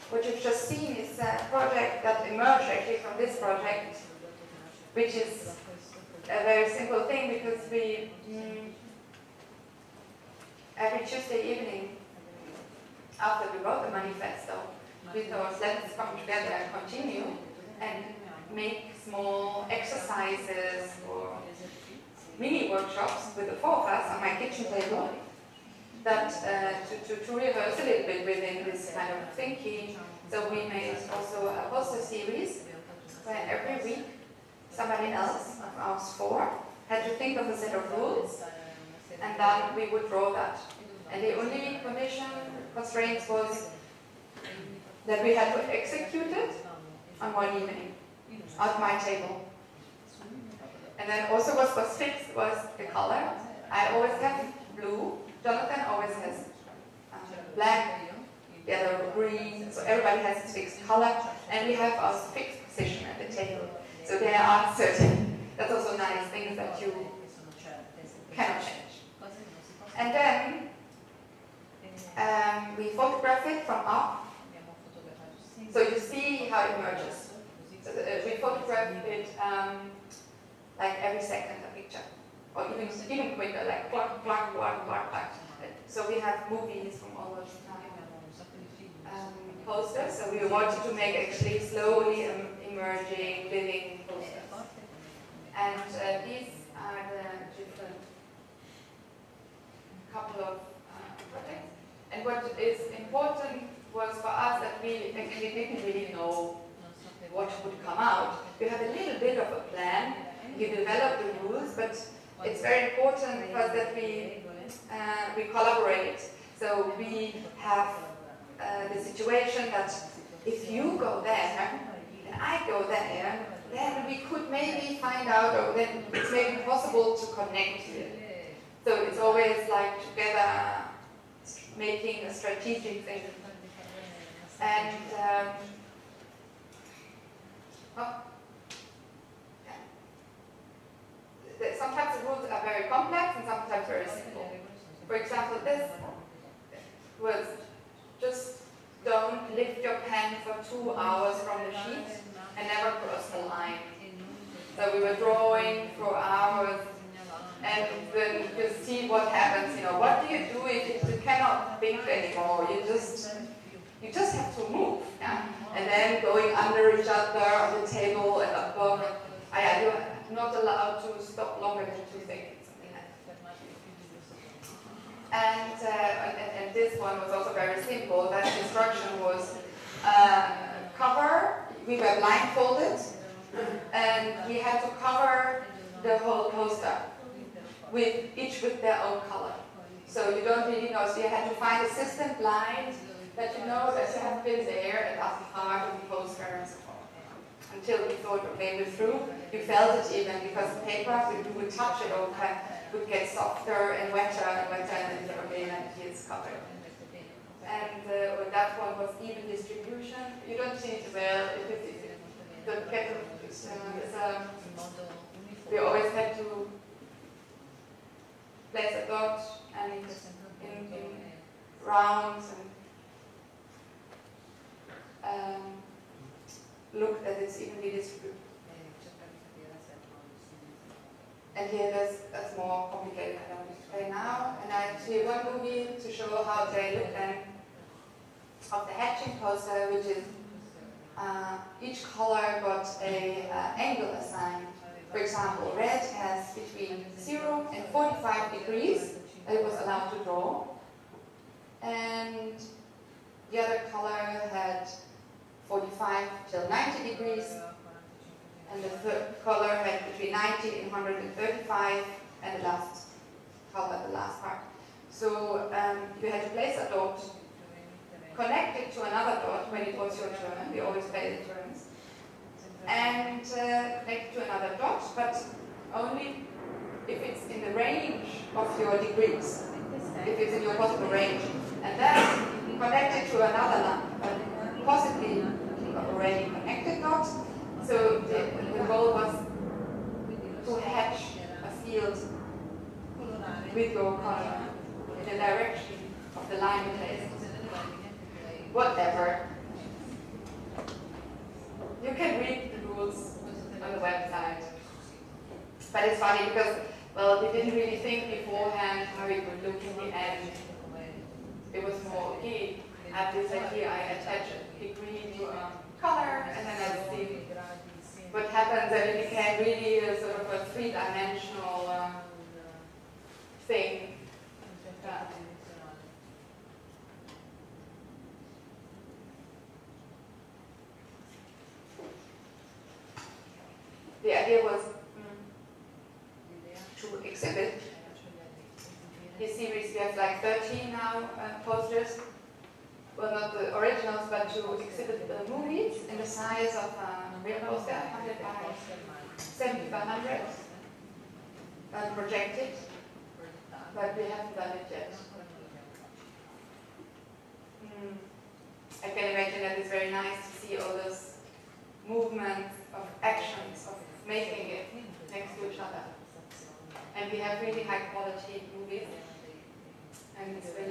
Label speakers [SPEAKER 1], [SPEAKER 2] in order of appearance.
[SPEAKER 1] what you've just seen is a project that emerged actually from this project, which is a very simple thing because we, every Tuesday evening, after we wrote the manifesto, we thought, let's come together and continue and make small exercises or mini workshops with the four of us on my kitchen table that to rehearse a little bit within this kind of thinking. So we made also a poster series where every week somebody else of us four had to think of a set of rules and then we would draw that. And the only constraint was that we had to execute it on one evening at my table. And then also what was fixed was the color. I always have blue. Jonathan always has black, the other green. So everybody has its fixed color. And we have our fixed position at the table. So there are certain, that's also nice things that you cannot change. And then we photograph it from up. So you see how it emerges. So we photograph it like every second a picture, or even quicker, like clack, clack, clack, clack, clack. So we have movies from all those posters. So we wanted to make actually slowly emerging, living posters. And these are the different couple of projects. And what is important was for us that we actually didn't really know what would come out. We had a little bit of a plan. We developed the rules, but it's very important for us that we collaborate. So we have the situation that if you go there and I go there, then we could maybe find out, or then it's maybe possible to connect here. So it's always like together making a strategic thing. And sometimes the rules are very complex and sometimes very simple. For example, this was just don't lift your pen for 2 hours from the sheet and never cross the line. So we were drawing for hours, and then you see what happens. You know, what do you do if you cannot think anymore? You just have to move, yeah? And then going under each other on the table and above. You're not allowed to stop longer than 2 seconds, something like that. And this one was also very simple. That instruction was cover. We were blindfolded, and we had to cover the whole poster each with their own color. So you don't really know. So you had to find assistant blind that you know that you have been there at that part of the poster and so on. Until we thought, okay, we're through. You felt it even because the paper, you would touch it all the time, would get softer and wetter, and then okay, and it's covered. And that one was even distribution. You don't see it well. We always had to place a dot and in rounds and look that it's evenly distributed. And here that's more complicated. I don't explain now. And I see one movie to show how they look then of the hatching poster, which is each color got a angle assigned. For example, red has between 0 and 45 degrees that it was allowed to draw. And the other color had 45 till 90 degrees. And the third color had between 90 and 135, and the last color, the last part. So you had to place a dot, connect it to another dot when it was your turn. We always play the turns. And connect it to another dot, but only if it's in the range of your degrees, if it's in your possible range. And then connect it to another line, possibly already connected dot. So the goal was to hatch a field with your color in the direction of the line you placed. Whatever. that is funny because, well, we didn't really think beforehand how it would look in the end. It was more, okay, I have this idea, I attach a degree to a color, and then I see what happens, and it became really a sort of a three-dimensional thing. The idea was to exhibit this series. We have like 13 now posters. Well, not the originals, but to exhibit the movies in the size of a real poster, 100 by 70 by 100, projected, but we haven't done it yet. I can imagine that it's very nice to see all those movements of actions, of making it next to each other. And we have really high quality movies, and it's really